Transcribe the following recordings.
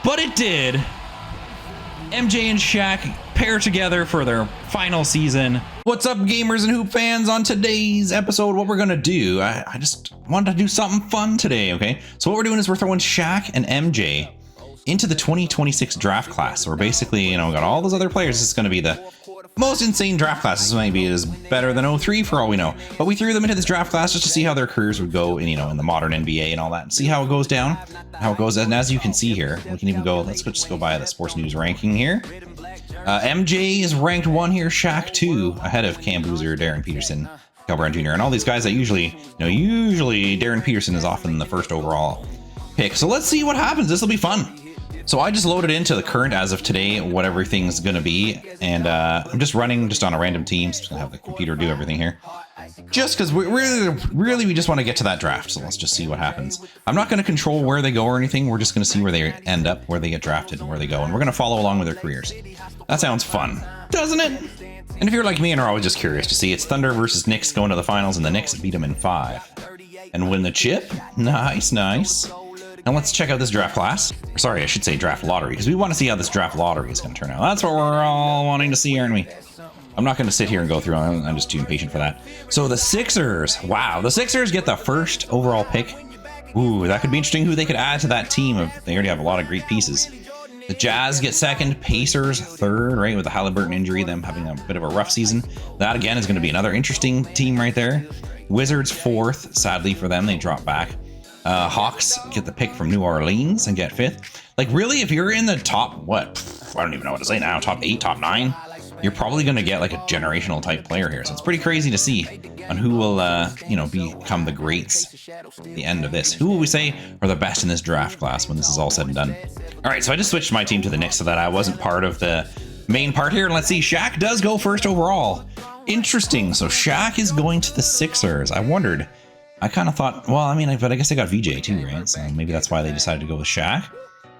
but it did. MJ and Shaq pair together for their final season. What's up, gamers and hoop fans? On today's episode, what we're gonna do, I just wanted to do something fun today, okay? So what we're doing is we're throwing Shaq and MJ into the 2026 draft class. So we're basically, we got all those other players. This is gonna be the most insane draft class. This might be is better than 03 for all we know. But we threw them into this draft class just to see how their careers would go in, in the modern NBA and all that, and see how it goes down, how it goes. And as you can see here, we can even go, let's just go by the sports news ranking here. MJ is ranked 1 here, Shaq 2, ahead of Cam Boozer, Darren Peterson, Cal Brown Jr., and all these guys that usually Darren Peterson is often the first overall pick. So let's see what happens. This will be fun. So I just loaded into the current as of today, what everything's going to be. And I'm just running just on a random team. Just going to have the computer do everything here. Just because we just want to get to that draft. So let's just see what happens. I'm not going to control where they go or anything. We're just going to see where they end up, where they get drafted and where they go. And we're going to follow along with their careers. That sounds fun, doesn't it? And if you're like me and are always just curious to see, it's Thunder versus Knicks going to the finals, and the Knicks beat them in 5 and win the chip. Nice, nice. Now let's check out this draft class. Sorry, I should say draft lottery, because we want to see how this draft lottery is going to turn out. That's what we're all wanting to see, aren't we? I'm not going to sit here and go through. I'm just too impatient for that. So the Sixers. Wow, the Sixers get the first overall pick. Ooh, that could be interesting who they could add to that team. They already have a lot of great pieces. The Jazz get second, Pacers third, right, with the Halliburton injury, them having a bit of a rough season. That, again, is going to be another interesting team right there. Wizards fourth, sadly for them, they drop back. Hawks get the pick from New Orleans and get 5th. Like, really, if you're in the top, I don't even know what to say now, top 8, top 9, you're probably going to get like a generational type player here. So it's pretty crazy to see on who will, become the greats at the end of this. Who will we say are the best in this draft class when this is all said and done? All right, so I just switched my team to the Knicks so that I wasn't part of the main part here. And let's see, Shaq does go first overall. Interesting. So Shaq is going to the Sixers. I wondered. I kind of thought, but I guess they got VJ too, right? So maybe that's why they decided to go with Shaq,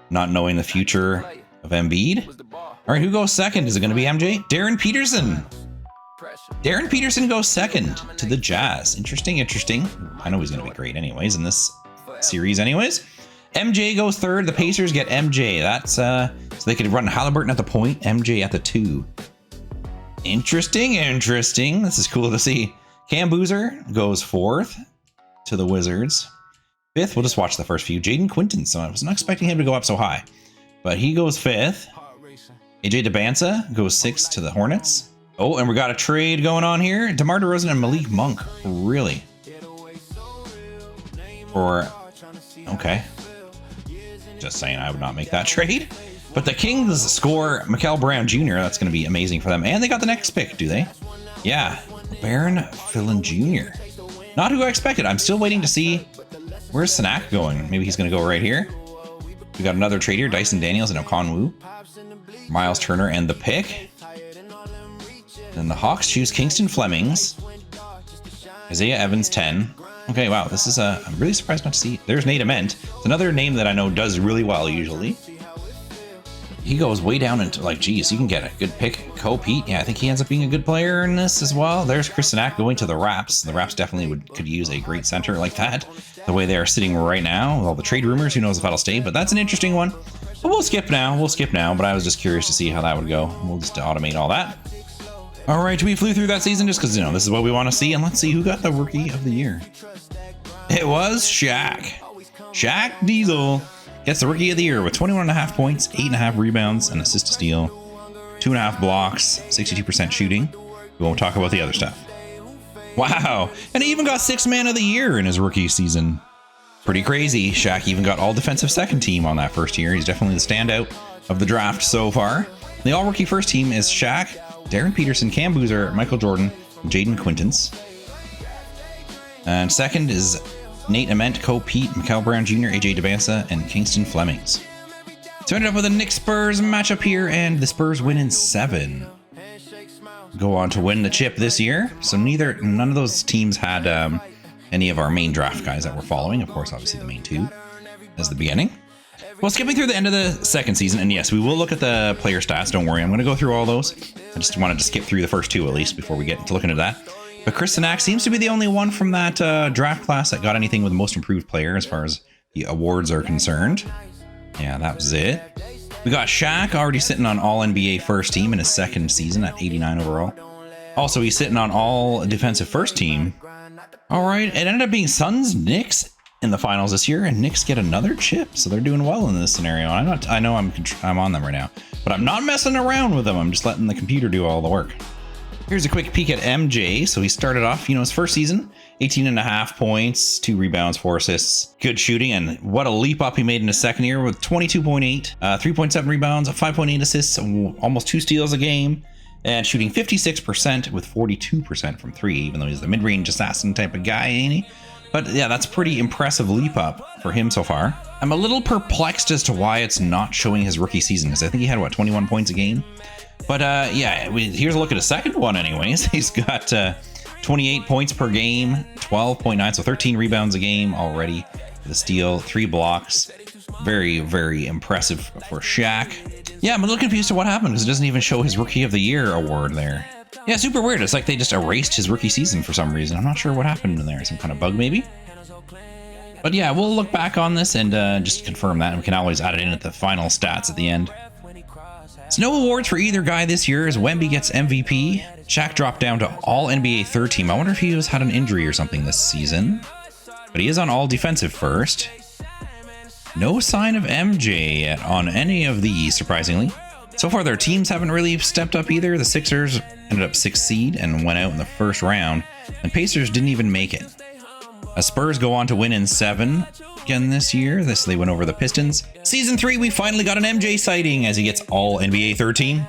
not knowing the future of Embiid. All right, who goes second? Is it going to be MJ? Darren Peterson. Darren Peterson goes second to the Jazz. Interesting. I know he's going to be great anyways in this series anyways. MJ goes third. The Pacers get MJ. That's so they could run Halliburton at the point, MJ at the 2. Interesting. This is cool to see. Cam Boozer goes 4th. To the Wizards. 5th, we'll just watch the first few. Jaden Quinton, so I was not expecting him to go up so high, but he goes 5th. AJ DeBansa goes 6th to the Hornets. Oh, and we got a trade going on here. DeMar DeRozan and Malik Monk. Really? Okay. Just saying, I would not make that trade. But the Kings score Cal Brown Jr. That's going to be amazing for them. And they got the next pick, do they? Yeah. Baron Philin Jr. Not who I expected. I'm still waiting to see where's Sanak going. Maybe he's going to go right here. We got another trade here. Dyson Daniels and Okonwu. Miles Turner and the pick. Then the Hawks choose Kingston Flemings. Isaiah Evans 10. Okay, wow. This is I'm really surprised not to see. There's Nate Ament. It's another name that I know does really well usually. He goes way down into geez, you can get a good pick. Pete, yeah, I think he ends up being a good player in this as well. There's Chris Sanak going to the Raps. The Raps definitely could use a great center like that. The way they are sitting right now, with all the trade rumors, who knows if that'll stay, but that's an interesting one. But we'll skip now, but I was just curious to see how that would go. We'll just automate all that. All right, we flew through that season just because, this is what we want to see, and let's see who got the Rookie of the Year. It was Shaq. Shaq Diesel gets the Rookie of the Year with 21.5 points, 8.5 rebounds, an assist to steal, 2.5 blocks, 62% shooting. We won't talk about the other stuff. Wow. And he even got 6th Man of the Year in his rookie season. Pretty crazy. Shaq even got all defensive second team on that first year. He's definitely the standout of the draft so far. The all rookie first team is Shaq, Darren Peterson, Cam Boozer, Michael Jordan, and Jaden Quintons. And second is Nate Ament, Pete, Cal Brown Jr., AJ DeBansa, and Kingston Flemings. So we ended up with a Knicks Spurs matchup here, and the Spurs win in 7. Go on to win the chip this year. So none of those teams had any of our main draft guys that we're following. Of course, obviously the main 2 as the beginning. Well, skipping through the end of the second season, and yes, we will look at the player stats. Don't worry, I'm going to go through all those. I just wanted to skip through the first 2 at least before we get to looking at that. But Chris Sanak seems to be the only one from that draft class that got anything with most improved player as far as the awards are concerned. Yeah, that was it. We got Shaq already sitting on all NBA first team in his second season at 89 overall. Also, he's sitting on all defensive first team. All right, it ended up being Suns Knicks in the finals this year, and Knicks get another chip, so they're doing well in this scenario. I know I'm on them right now, but I'm not messing around with them. I'm just letting the computer do all the work. Here's a quick peek at MJ. So he started off, his first season, 18.5 points, 2 rebounds, 4 assists, good shooting, and what a leap up he made in his second year with 22.8, 3.7 rebounds, 5.8 assists, almost 2 steals a game, and shooting 56% with 42% from 3, even though he's the mid-range assassin type of guy, ain't he? But yeah, that's pretty impressive leap up for him so far. I'm a little perplexed as to why it's not showing his rookie season, because I think he had, 21 points a game? But yeah, here's a look at his second one anyways. He's got 28 points per game, 12.9, so 13 rebounds a game already. The steal, 3 blocks. Very, very impressive for Shaq. Yeah, I'm a little confused to what happened because it doesn't even show his Rookie of the Year award there. Yeah, super weird. It's like they just erased his rookie season for some reason. I'm not sure what happened in there. Some kind of bug maybe? But yeah, we'll look back on this and just confirm that. And we can always add it in at the final stats at the end. So no awards for either guy this year as Wemby gets MVP. Shaq dropped down to all NBA third team. I wonder if he had an injury or something this season. But he is on all defensive first. No sign of MJ yet on any of these, surprisingly. So far, their teams haven't really stepped up either. The Sixers ended up 6th seed and went out in the first round. And Pacers didn't even make it. Spurs go on to win in 7 again this year. They went over the Pistons. Season 3, we finally got an MJ sighting as he gets all NBA third team.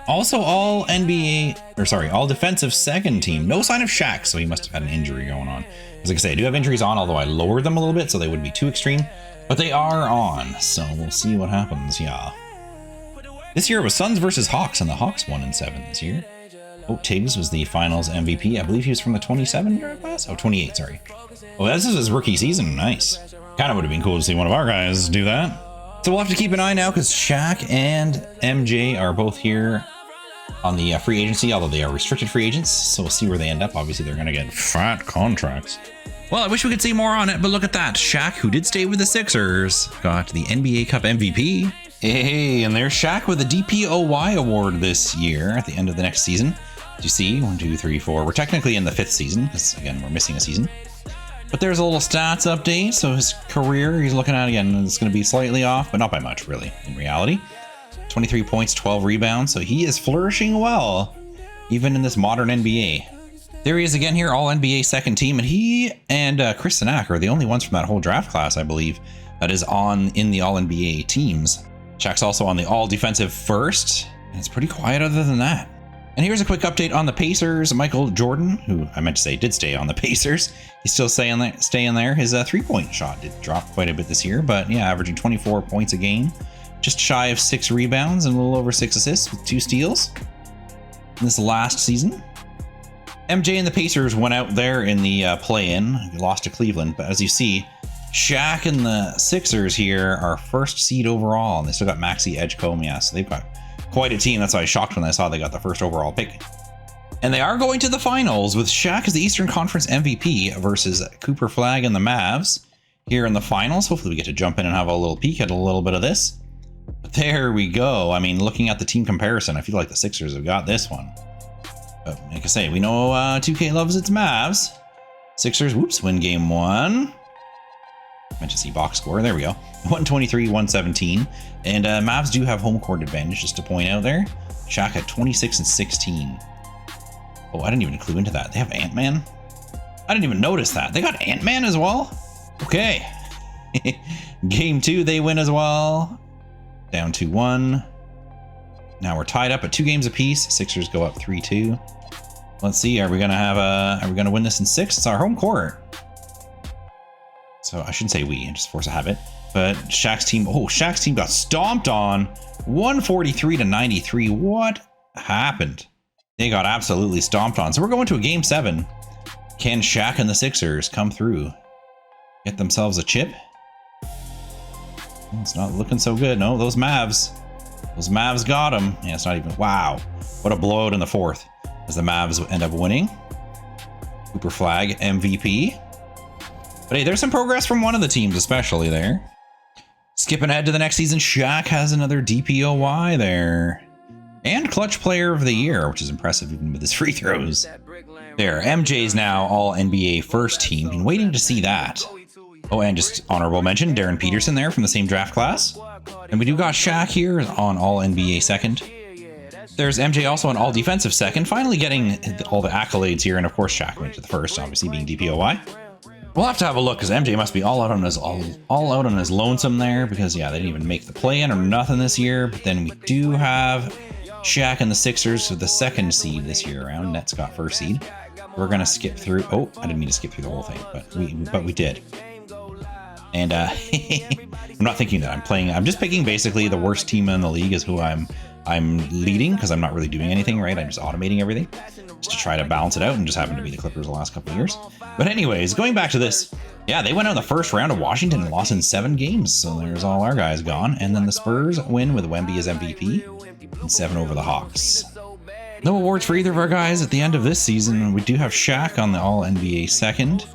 Also all defensive second team. No sign of Shaq, so he must have had an injury going on. As I say, I do have injuries on, although I lowered them a little bit so they wouldn't be too extreme. But they are on, so we'll see what happens, yeah. This year was Suns versus Hawks, and the Hawks won in 7 this year. Oh, Tiggs was the finals MVP. I believe he was from the 27 draft class? Oh, 28, sorry. Oh, this is his rookie season. Nice. Kind of would have been cool to see one of our guys do that. So we'll have to keep an eye now because Shaq and MJ are both here on the free agency, although they are restricted free agents. So we'll see where they end up. Obviously, they're going to get fat contracts. Well, I wish we could see more on it, but look at that. Shaq, who did stay with the Sixers, got the NBA Cup MVP. Hey, and there's Shaq with the DPOY award this year at the end of the next season. As you see, 1, 2, 3, 4. We're technically in the 5th season because, again, we're missing a season. But there's a little stats update. So his career, he's looking at, again, it's going to be slightly off, but not by much, really, in reality. 23 points, 12 rebounds. So he is flourishing well, even in this modern NBA. There he is again here, all NBA second team. And he and Chris Sinak are the only ones from that whole draft class, I believe, that is in the all NBA teams. Shaq's also on the all defensive first. And it's pretty quiet other than that. And here's a quick update on the Pacers. Michael Jordan, who I meant to say did stay on the Pacers, he's still staying there. His 3-point shot did drop quite a bit this year, but yeah, averaging 24 points a game, just shy of 6 rebounds and a little over 6 assists with 2 steals in this last season. MJ and the Pacers went out there in the play-in, lost to Cleveland, but as you see, Shaq and the Sixers here are first seed overall, and they still got Maxey, Edgecombe, yeah, so they've got quite a team. That's why I was shocked when I saw they got the first overall pick. And they are going to the finals with Shaq as the Eastern Conference MVP versus Cooper Flag and the Mavs here in the finals. Hopefully we get to jump in and have a little peek at a little bit of this. But there we go. I mean, looking at the team comparison, I feel like the Sixers have got this one. But like I say, we know 2K loves its Mavs. Sixers, win game 1. Meant to see box score. There we go. 123, 117. And Mavs do have home court advantage, just to point out there. Shaq at 26 and 16. Oh, I didn't even clue into that. They have Ant-Man? I didn't even notice that. They got Ant-Man as well? Okay. Game 2, they win as well. Down 2-1. Now we're tied up at 2 games apiece. Sixers go up 3-2. Let's see. Are we gonna win this in 6? It's our home court. So I shouldn't say we, just force a habit. But Shaq's team got stomped on 143-93. What happened? They got absolutely stomped on. So we're going to a game 7. Can Shaq and the Sixers come through? Get themselves a chip? It's not looking so good. No, those Mavs got them. Yeah, it's not even, wow. What a blowout in the 4th as the Mavs end up winning. Cooper Flag, MVP. But hey, there's some progress from one of the teams, especially there. Skipping ahead to the next season, Shaq has another DPOY there. And clutch player of the year, which is impressive even with his free throws. There, MJ's now all NBA first team. Been waiting to see that. Oh, and just honorable mention, Darren Peterson there from the same draft class. And we do got Shaq here on all NBA second. There's MJ also on all defensive second, finally getting all the accolades here. And of course, Shaq went to the first, obviously being DPOY. We'll have to have a look because MJ must be all out on his lonesome there because yeah, they didn't even make the play-in or nothing this year. But then we do have Shaq and the Sixers for the second seed this year around. Nets got first seed. We're gonna skip through. Oh, I didn't mean to skip through the whole thing, but we did. And I'm not thinking that I'm just picking basically the worst team in the league is who I'm leading because I'm not really doing anything, right? I'm just automating everything just to try to balance it out, and just happened to be the Clippers the last couple of years. But anyways, going back to this, yeah, they went out in the first round of Washington and lost in 7 games. So there's all our guys gone. And then the Spurs win with Wemby as MVP and 7 over the Hawks. No awards for either of our guys at the end of this season. We do have Shaq on the all NBA second.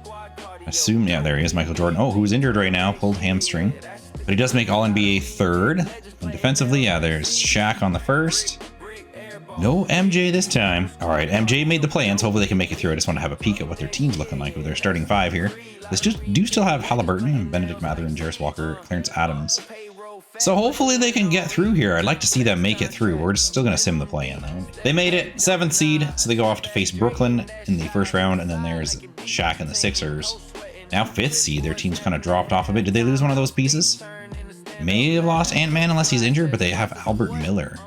Assume, yeah, there he is, Michael Jordan. Oh, who's injured right now, pulled hamstring. But he does make all NBA third. And defensively, yeah, there's Shaq on the first. No MJ this time. All right, MJ made the play-in, so hopefully they can make it through. I just want to have a peek at what their team's looking like with their starting 5 here. They do still have Halliburton, Benedict Mathurin, Jarris Walker, Clarence Adams. So hopefully they can get through here. I'd like to see them make it through. We're still going to sim the play-in though. They made it, 7th seed, so they go off to face Brooklyn in the first round, and then there's Shaq and the Sixers. Now 5th seed, their team's kind of dropped off a bit. Did they lose one of those pieces? May have lost Ant-Man unless he's injured, but they have Albert Miller.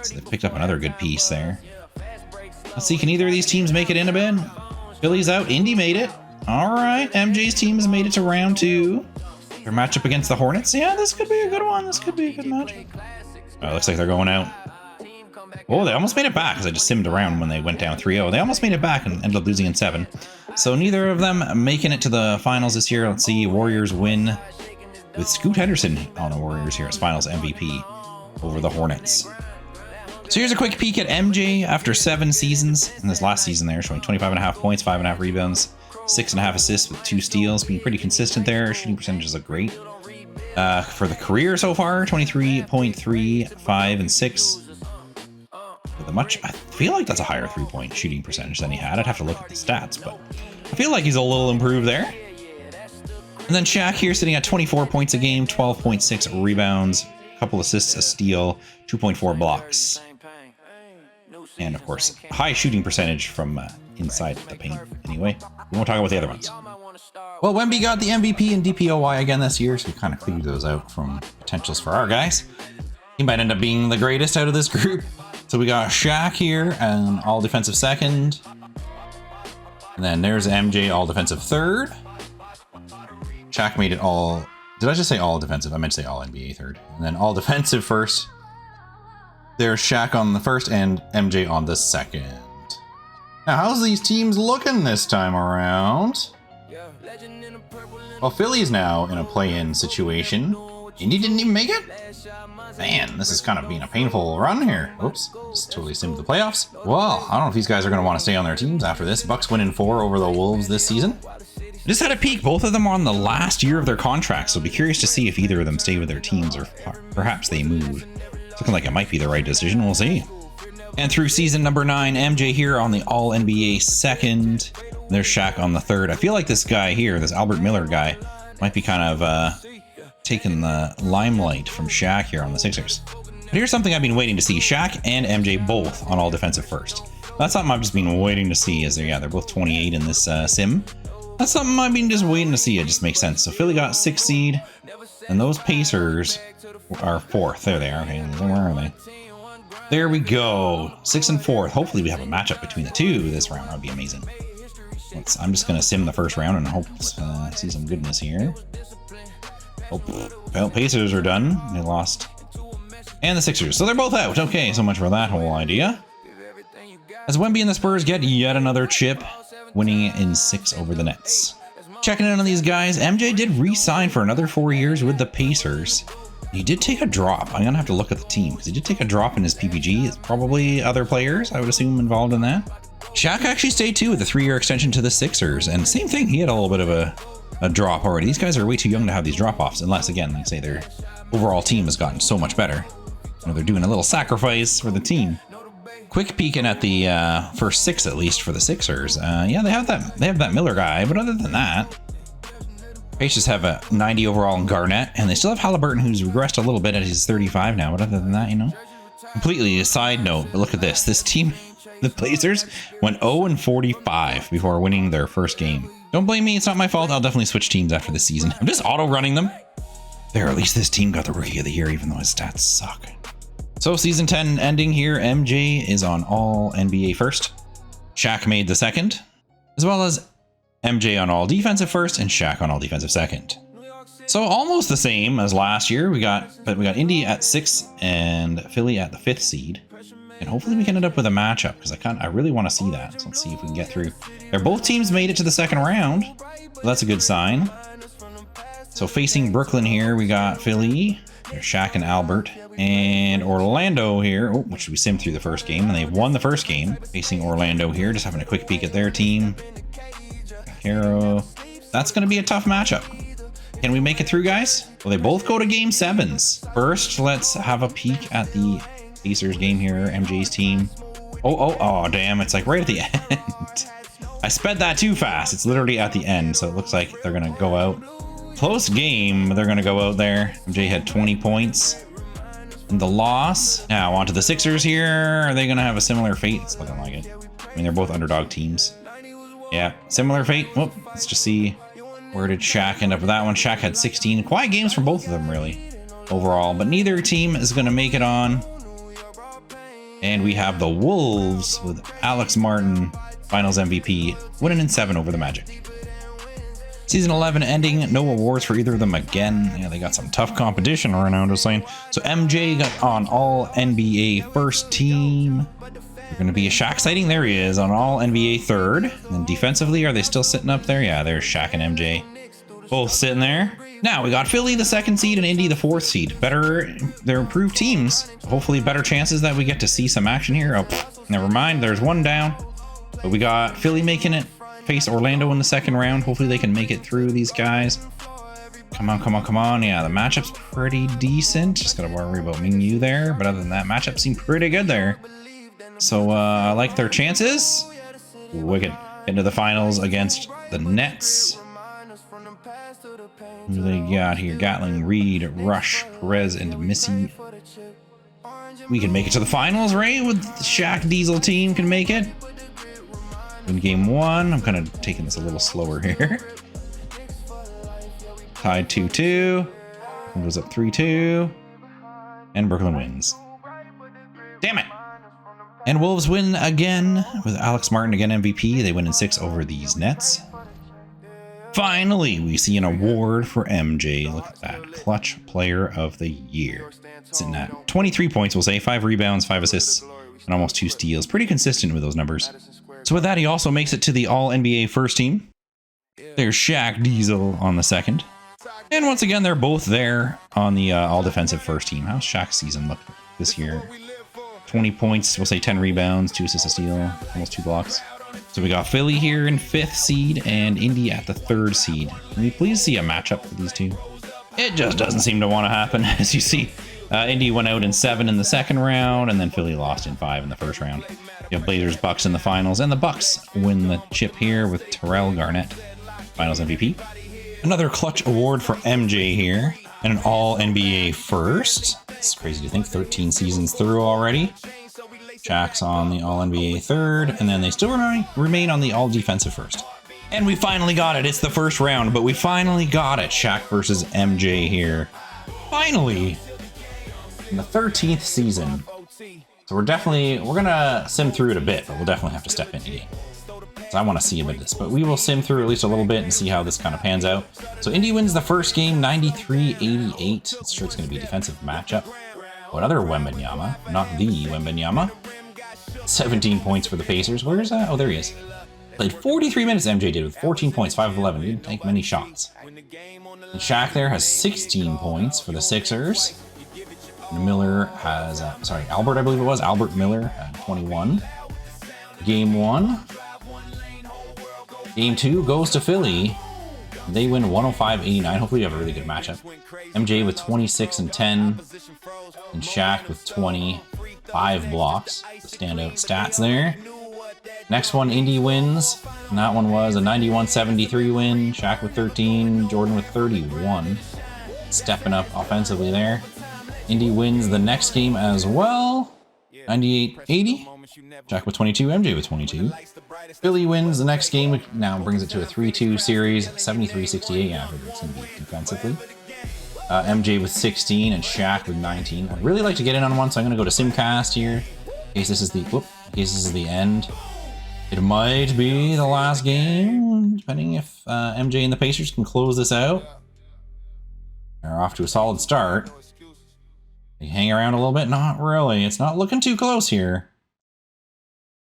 So they picked up another good piece there. Let's see, can either of these teams make it in a bit? Philly's out, Indy made it. All right, MJ's team has made it to round 2. Their matchup against the Hornets. Yeah, this could be a good one. This could be a good matchup. Oh, looks like they're going out. Oh, they almost made it back because I just simmed around when they went down 3-0. They almost made it back and ended up losing in 7. So neither of them making it to the finals this year. Let's see, Warriors win with Scoot Henderson on the Warriors here as finals MVP over the Hornets. So here's a quick peek at MJ after 7 seasons. In this last season there, showing 25.5 points, 5.5 rebounds, 6.5 assists with 2 steals, being pretty consistent there. Shooting percentages look great. For the career so far, 23.3, 5, and 6. With I feel like that's a higher 3-point shooting percentage than he had. I'd have to look at the stats, but I feel like he's a little improved there. And then Shaq here sitting at 24 points a game, 12.6 rebounds, a couple assists, a steal, 2.4 blocks. And of course, high shooting percentage from inside the paint. Anyway, we won't talk about the other ones. Well, Wemby got the MVP and DPOY again this year, so we kind of cleared those out from potentials for our guys. He might end up being the greatest out of this group. So we got Shaq here and all defensive second. And then there's MJ, all defensive third. Shaq made it all... Did I just say all defensive? I meant to say all NBA third. And then all defensive first. There's Shaq on the first and MJ on the second. Now, how's these teams looking this time around? Well, Philly's now in a play-in situation. Indy didn't even make it? Man, this is kind of being a painful run here. Oops, just totally simmed the playoffs. Well, I don't know if these guys are going to want to stay on their teams after this. Bucks winning 4 over the Wolves this season. I just had a peek. Both of them are on the last year of their contracts, so I'll be curious to see if either of them stay with their teams or perhaps they move. It's looking like it might be the right decision. We'll see. And through season number 9, MJ here on the All-NBA second. There's Shaq on the third. I feel like this guy here, this Albert Miller guy, might be kind of taking the limelight from Shaq here on the Sixers. But here's something I've been waiting to see. Shaq and MJ both on all defensive first. That's something I've just been waiting to see as they're both 28 in this sim. That's something I've been just waiting to see. It just makes sense. So Philly got 6th seed, and those Pacers are 4th. There they are. Okay, where are they? There we go. 6th and 4th. Hopefully we have a matchup between the two this round. That would be amazing. I'm just going to sim the first round and hope see some goodness here. Oh, well, Pacers are done. They lost. And the Sixers. So they're both out. Okay, so much for that whole idea. As Wemby and the Spurs get yet another chip, winning in 6 over the Nets. Checking in on these guys, MJ did re-sign for another 4 years with the Pacers. He did take a drop. I'm going to have to look at the team because he did take a drop in his PPG. It's probably other players, I would assume, involved in that. Shaq actually stayed too with a 3-year extension to the Sixers. And same thing, he had a little bit of a a drop already. These guys are way too young to have these drop-offs, unless, again, like say their overall team has gotten so much better. You know, they're doing a little sacrifice for the team. Quick peeking at the first 6, at least, for the Sixers. Yeah, they have that Miller guy, but other than that, Pacers have a 90 overall in Garnett, and they still have Halliburton, who's regressed a little bit at his 35 now, but other than that, you know, completely a side note, but look at this. This team, the Blazers, went 0-45 before winning their first game. Don't blame me, it's not my fault. I'll definitely switch teams after this season. I'm just auto-running them. There, at least this team got the Rookie of the Year, even though his stats suck. So season 10 ending here, MJ is on all NBA first. Shaq made the second, as well as MJ on all defensive first and Shaq on all defensive second. So almost the same as last year. We got Indy at 6 and Philly at the 5th seed. And hopefully we can end up with a matchup, because I really want to see that. So let's see if we can get through. Both teams made it to the second round. So that's a good sign. So facing Brooklyn here, we got Philly. There's Shaq and Albert. And Orlando here, which we simmed through the first game, and they've won the first game. Facing Orlando here, just having a quick peek at their team. Hero. That's going to be a tough matchup. Can we make it through, guys? Well, they both go to game 7s. First, let's have a peek at the Pacers game here, MJ's team. Oh, damn, it's like right at the end. I sped that too fast. It's literally at the end, so it looks like they're going to go out. Close game, they're going to go out there. MJ had 20 points in the loss. Now, on to the Sixers here. Are they going to have a similar fate? It's looking like it. I mean, they're both underdog teams. Yeah, similar fate. Whoop, let's just see. Where did Shaq end up with that one? Shaq had 16. Quiet games from both of them, really, overall. But neither team is going to make it on. And we have the Wolves with Alex Martin, Finals MVP, winning in 7 over the Magic. Season 11 ending, no awards for either of them again. Yeah, they got some tough competition right now, just saying. So MJ got on all NBA first team. They're going to be a Shaq sighting. There he is on all NBA third. And then defensively, are they still sitting up there? Yeah, there's Shaq and MJ. Both sitting there. Now we got Philly, the 2nd seed, and Indy, the 4th seed. They're improved teams. Hopefully better chances that we get to see some action here. Oh, never mind. There's one down. But we got Philly making it. Face Orlando in the 2nd round. Hopefully they can make it through these guys. Come on. Yeah, the matchup's pretty decent. Just gotta worry about Mingyu there. But other than that, matchup seemed pretty good there. So I like their chances. Wicked. Into the finals against the Nets. Who they got here? Gatling, Reed, Rush, Perez, and Missy. We can make it to the finals, right? With the Shaq Diesel team can make it. In game 1, I'm kind of taking this a little slower here. Tied 2-2. It goes up 3-2. And Brooklyn wins. Damn it. And Wolves win again with Alex Martin, again MVP. They win in 6 over these Nets. Finally, we see an award for MJ. Look at that. Clutch Player of the Year. Sitting at 23 points, we'll say. 5 rebounds, 5 assists, and almost 2 steals. Pretty consistent with those numbers. So with that, he also makes it to the All-NBA first team. There's Shaq Diesel on the 2nd. And once again, they're both there on the All-Defensive first team. How's Shaq's season look this year? 20 points, we'll say 10 rebounds, 2 assists, a steal, almost 2 blocks. So we got Philly here in 5th seed and Indy at the 3rd seed. Can we please see a matchup for these two? It just doesn't seem to want to happen. As you see, Indy went out in 7 in the 2nd round, and then Philly lost in 5 in the 1st round. You have Blazers Bucks in the finals, and the Bucks win the chip here with Terrell Garnett, Finals MVP. Another clutch award for MJ here, and an All-NBA first. It's crazy to think, 13 seasons through already. Shaq's on the All-NBA 3rd, and then they still remain on the All-Defensive 1st. And we finally got it. It's the 1st round, but we finally got it. Shaq versus MJ here. Finally! In the 13th season. So we're gonna sim through it a bit, but we'll definitely have to step in again. So I want to see a bit of this, but we will sim through at least a little bit and see how this kind of pans out. So Indy wins the first game, 93-88. It's sure it's going to be a defensive matchup. Oh, another Wembanyama, not the Wembanyama. 17 points for the Pacers. Where is that? Oh, there he is. Played 43 minutes, MJ did, with 14 points, 5 of 11. Didn't take many shots. And Shaq there has 16 points for the Sixers. And Miller has, Albert, I believe it was. Albert Miller at 21. Game 1. Game 2 goes to Philly. They win 105-89. Hopefully, you have a really good matchup. MJ with 26 and 10, and Shaq with 25 blocks. The standout stats there. Next one, Indy wins. And that one was a 91-73 win. Shaq with 13, Jordan with 31. Stepping up offensively there. Indy wins the next game as well. 98-80. Shaq with 22, MJ with 22. Philly wins the next game, now brings it to a 3-2 series, 73-68. Yeah, it's going to be defensively. MJ with 16 and Shaq with 19. I'd really like to get in on one, so I'm going to go to Simcast here. In case this is the end. It might be the last game, depending if MJ and the Pacers can close this out. They're off to a solid start. They hang around a little bit? Not really. It's not looking too close here.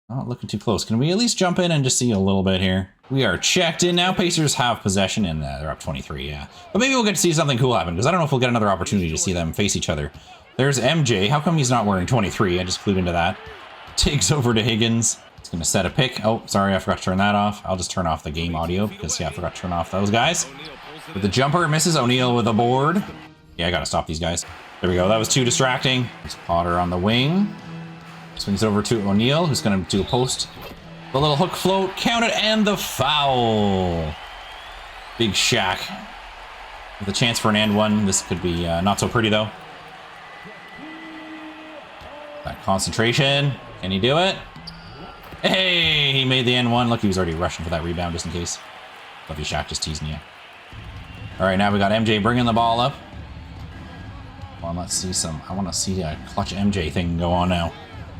Not looking too close. Can we at least jump in and just see a little bit here? We are checked in now. Pacers have possession, and they're up 23, yeah. But maybe we'll get to see something cool happen, because I don't know if we'll get another opportunity to see them face each other. There's MJ. How come he's not wearing 23? I just clued into that. Takes over to Higgins. He's going to set a pick. Oh, sorry, I forgot to turn that off. I'll just turn off the game audio, because, yeah, I forgot to turn off those guys. With the jumper, misses. O'Neal with a board. Yeah, I got to stop these guys. There we go. That was too distracting. There's Potter on the wing. Swings it over to O'Neal, who's going to do a post. The little hook float, count it, and the foul. Big Shaq with a chance for an and one. This could be not so pretty, though. That concentration. Can he do it? Hey, he made the N1. Look, he was already rushing for that rebound just in case. Love you, Shaq, just teasing you. All right, now we got MJ bringing the ball up. Well, let's see some. I want to see a clutch MJ thing go on now.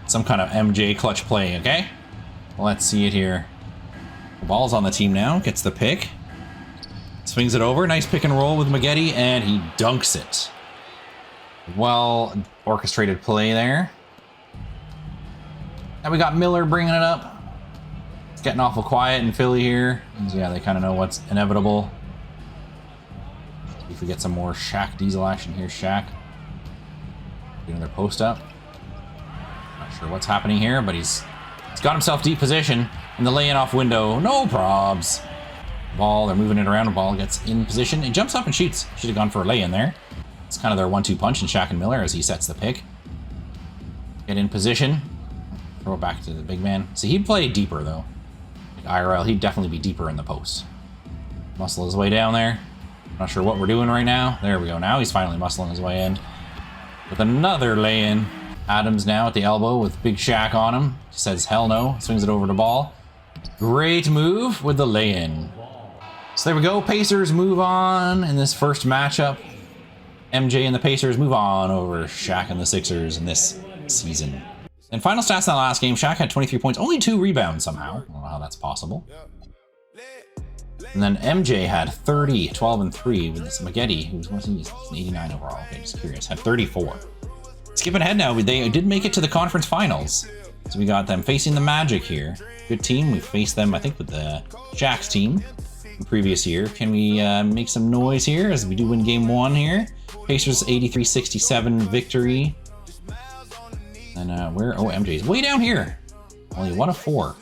Some kind of MJ clutch play, okay? Let's see it here. The ball's on the team now. Gets the pick. Swings it over. Nice pick and roll with Maggette, and he dunks it. Well orchestrated play there. Now we got Miller bringing it up. It's getting awful quiet in Philly here. Yeah, they kind of know what's inevitable. See if we get some more Shaq Diesel action here. Shaq doing their post up. Not sure what's happening here, but he's got himself deep position in the lay-in off window. No probs. Ball, they're moving it around. The ball gets in position. He jumps up and shoots. Should have gone for a lay-in there. It's kind of their 1-2 punch in Shaq and Miller as he sets the pick. Get in position. Throw it back to the big man. See, he'd play deeper, though. Like IRL, he'd definitely be deeper in the post. Muscle his way down there. Not sure what we're doing right now. There we go. Now he's finally muscling his way in. With another lay-in. Adams now at the elbow with Big Shaq on him. Says hell no. Swings it over to Ball. Great move with the lay-in. So there we go. Pacers move on in this first matchup. MJ and the Pacers move on over Shaq and the Sixers in this season. And final stats in that last game, Shaq had 23 points, only 2 rebounds somehow. I don't know how that's possible. And then MJ had 30, 12 and 3 with this Maggette, who's an 89 overall. Okay, just curious, had 34. Skipping ahead now, they did make it to the conference finals. So we got them facing the Magic here. Good team. We faced them, I think, with the Shaq's team the previous year. Can we make some noise here as we do win game 1 here? Pacers 83-67 victory. And where? Oh, MJ's way down here. Only 1 of 4.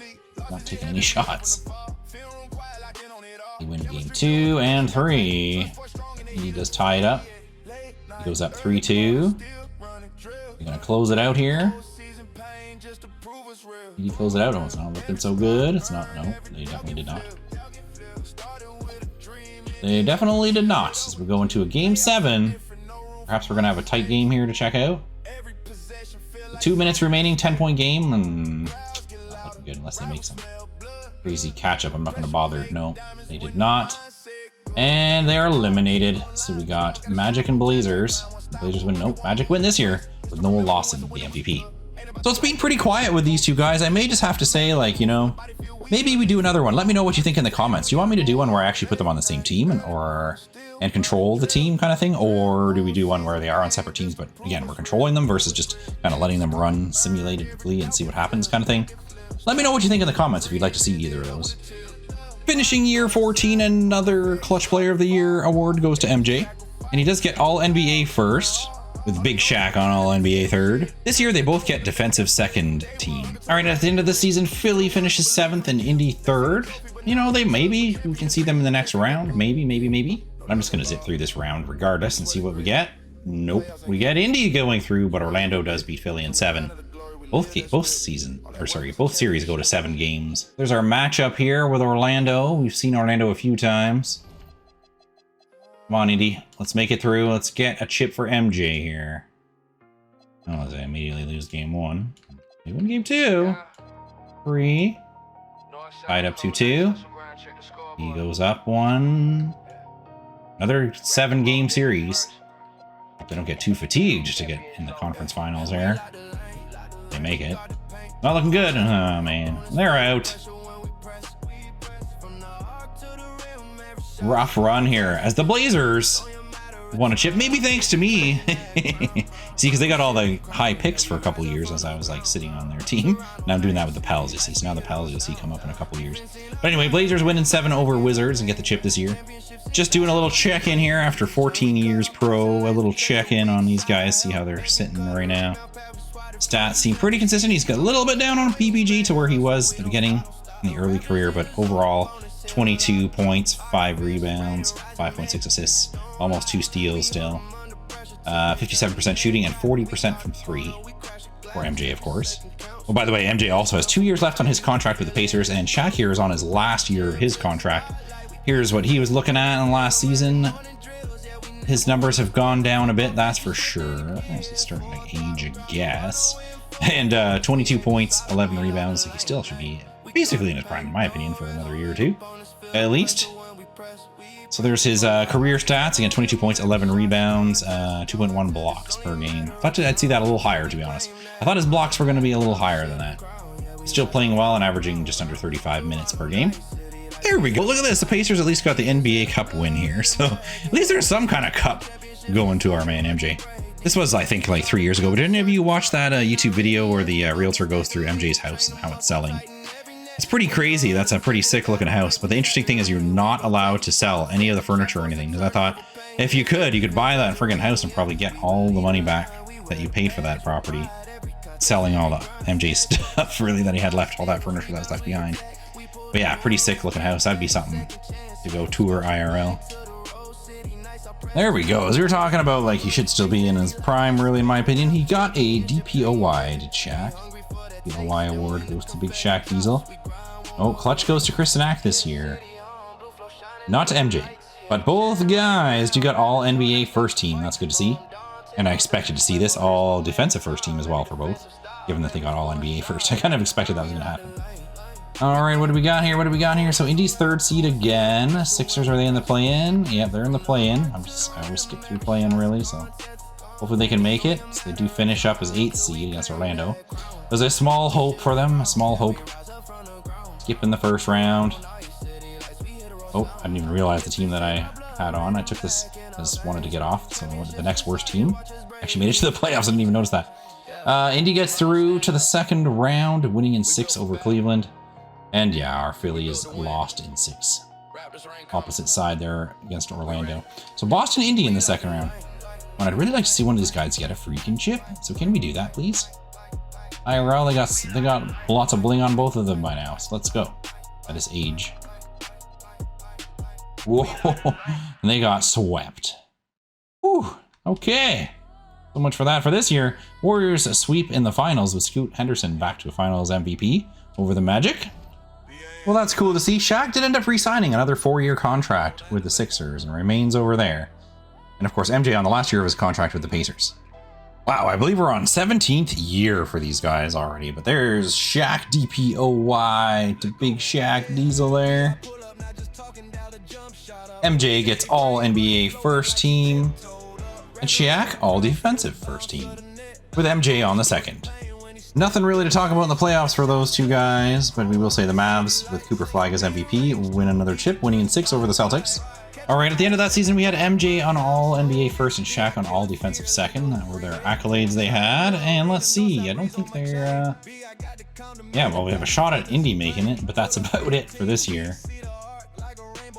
Not taking any shots. He wins game 2 and 3. He does tie it up. He goes up 3-2. We're gonna close it out here. Did he close it out? Oh, it's not looking so good. It's not. No, they definitely did not. They definitely did not. As we go into a game 7, perhaps we're gonna have a tight game here to check out. 2 minutes remaining, 10-point game, and not looking good unless they make some crazy catch-up. I'm not going to bother. No, they did not. And they are eliminated. So we got Magic and Blazers. The Blazers win. Nope, Magic win this year with Noel Lawson, the MVP. So it's been pretty quiet with these two guys. I may just have to say, like, you know, maybe we do another one. Let me know what you think in the comments. Do you want me to do one where I actually put them on the same team and control the team kind of thing? Or do we do one where they are on separate teams, but again, we're controlling them versus just kind of letting them run simulatedly and see what happens kind of thing? Let me know what you think in the comments if you'd like to see either of those. Finishing year 14, another Clutch Player of the Year award goes to MJ. And he does get All NBA first, with Big Shaq on All NBA third. This year, they both get defensive second team. All right, at the end of the season, Philly finishes 7th and Indy 3rd. you know, maybe we can see them in the next round. Maybe. I'm just going to zip through this round regardless and see what we get. Nope. We get Indy going through, but Orlando does beat Philly in 7. Both series go to 7 games. There's our matchup here with Orlando. We've seen Orlando a few times. Come on, Indy. Let's make it through. Let's get a chip for MJ here. Oh, they immediately lose game 1. They win game 2. 3. Tied up 2-2. He goes up 1. Another 7-game series. Hope they don't get too fatigued to get in the conference finals there. They make it. Not looking good. Oh, man. They're out. Rough run here as the Blazers won a chip, maybe thanks to me. See, because they got all the high picks for a couple years as I was like sitting on their team. Now I'm doing that with the Pels, you see. So now the Pels you'll see come up in a couple years. But anyway, Blazers winning 7 over Wizards and get the chip this year. Just doing a little check-in here after 14 years pro. A little check-in on these guys, see how they're sitting right now. Stats seem pretty consistent. He's got a little bit down on PPG to where he was at the beginning in the early career, but overall 22 points, 5 rebounds, 5.6 assists, almost 2 steals still. 57% shooting and 40% from 3 for MJ, of course. Well, by the way, MJ also has 2 years left on his contract with the Pacers, and Shaq here is on his last year of his contract. Here's what he was looking at in last season. His numbers have gone down a bit, that's for sure. He's starting to age, I guess. And 22 points, 11 rebounds. He still should be basically in his prime, in my opinion, for another year or 2, at least. So there's his career stats. Again, 22 points, 11 rebounds, 2.1 blocks per game. Thought I'd see that a little higher, to be honest. I thought his blocks were going to be a little higher than that. Still playing well and averaging just under 35 minutes per game. There we go. Look at this. The Pacers at least got the NBA Cup win here. So at least there's some kind of cup going to our man, MJ. This was, I think, like 3 years ago. But did any of you watch that YouTube video where the realtor goes through MJ's house and how it's selling? It's pretty crazy. That's a pretty sick looking house. But the interesting thing is you're not allowed to sell any of the furniture or anything. Because I thought if you could buy that friggin' house and probably get all the money back that you paid for that property. Selling all the MJ stuff, really, that he had left, all that furniture that was left behind. But yeah, pretty sick looking house. That'd be something to go tour IRL. There we go. As we were talking about, like, he should still be in his prime, really, in my opinion. He got a DPOY to Shaq. DPOY award goes to Big Shaq Diesel. Oh, clutch goes to Kristen Ack this year. Not to MJ. But both guys do got all NBA first team. That's good to see. And I expected to see this all defensive first team as well for both, given that they got all NBA first. I kind of expected that was going to happen. All right, what do we got here? So Indy's 3rd seed again. Sixers, are they in the play-in? Yeah, they're in the play-in. I always skip through play-in, really, so hopefully they can make it. So they do finish up as 8th seed against Orlando. There's a small hope for them, a small hope. Skipping the first round. Oh, I didn't even realize the team that I had on. I took this, I just wanted to get off, so I went to the next worst team. Actually made it to the playoffs, I didn't even notice that. Indy gets through to the 2nd round, winning in 6 over Cleveland. And yeah, our Philly is lost in 6. Opposite side there against Orlando. So Boston, Indy in the 2nd round. And I'd really like to see one of these guys get a freaking chip. So can we do that, please? IRL, they got lots of bling on both of them by now. So let's go. At this age. Whoa, and they got swept. Whew, okay. So much for that for this year. Warriors sweep in the finals with Scoot Henderson back to a finals MVP over the Magic. Well, that's cool to see. Shaq did end up re-signing another 4-year contract with the Sixers and remains over there. And of course, MJ on the last year of his contract with the Pacers. Wow, I believe we're on 17th year for these guys already, but there's Shaq DPOY to Big Shaq Diesel there. MJ gets all NBA first team, and Shaq all defensive first team, with MJ on the 2nd. Nothing really to talk about in the playoffs for those two guys, but we will say the Mavs, with Cooper Flag as MVP, win another chip, winning in 6 over the Celtics. All right, at the end of that season, we had MJ on all NBA first and Shaq on all defensive second. That were their accolades they had, and let's see, I don't think they're, yeah, well, we have a shot at Indy making it, but that's about it for this year.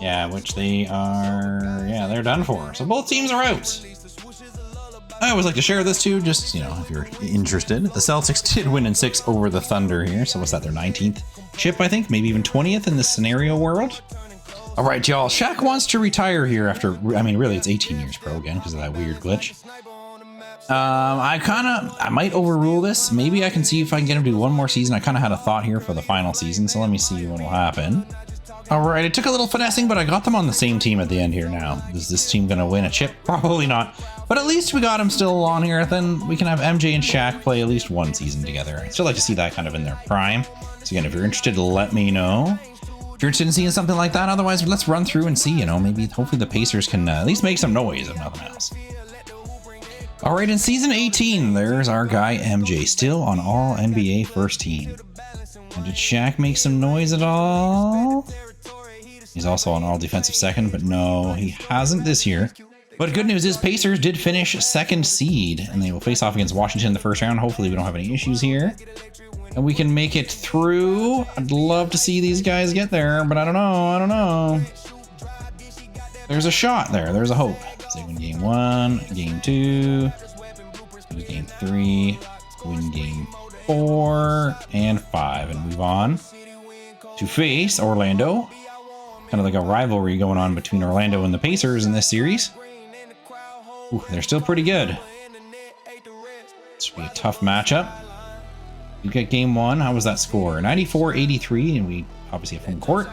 Yeah, which they are, yeah, they're done for. So both teams are out. I always like to share this too, just, you know, if you're interested. The Celtics did win in 6 over the Thunder here. So what's that, their 19th chip, I think? Maybe even 20th in this scenario world? All right, y'all. Shaq wants to retire here after, I mean, really, it's 18 years pro again because of that weird glitch. I might overrule this. Maybe I can see if I can get him to do one more season. I kind of had a thought here for the final season, so let me see what will happen. All right, it took a little finessing, but I got them on the same team at the end here now. Is this team going to win a chip? Probably not. But at least we got them still on here. Then we can have MJ and Shaq play at least one season together. I'd still like to see that kind of in their prime. So again, if you're interested, let me know. If you're interested in seeing something like that, otherwise, let's run through and see, you know, maybe hopefully the Pacers can at least make some noise, if nothing else. All right, in season 18, there's our guy MJ, still on all NBA first team. And did Shaq make some noise at all? He's also on all defensive second, but no, he hasn't this year. But good news is Pacers did finish second seed, and they will face off against Washington in the first round. Hopefully we don't have any issues here. And we can make it through. I'd love to see these guys get there, but I don't know. There's a shot there. There's a hope. So win game 1, game 2, lose game 3, win game 4 and 5, and move on to face Orlando. Kind of like a rivalry going on between Orlando and the Pacers in this series. Ooh, they're still pretty good. This should be a tough matchup. You get game 1. How was that score? 94-83, and we obviously have home court.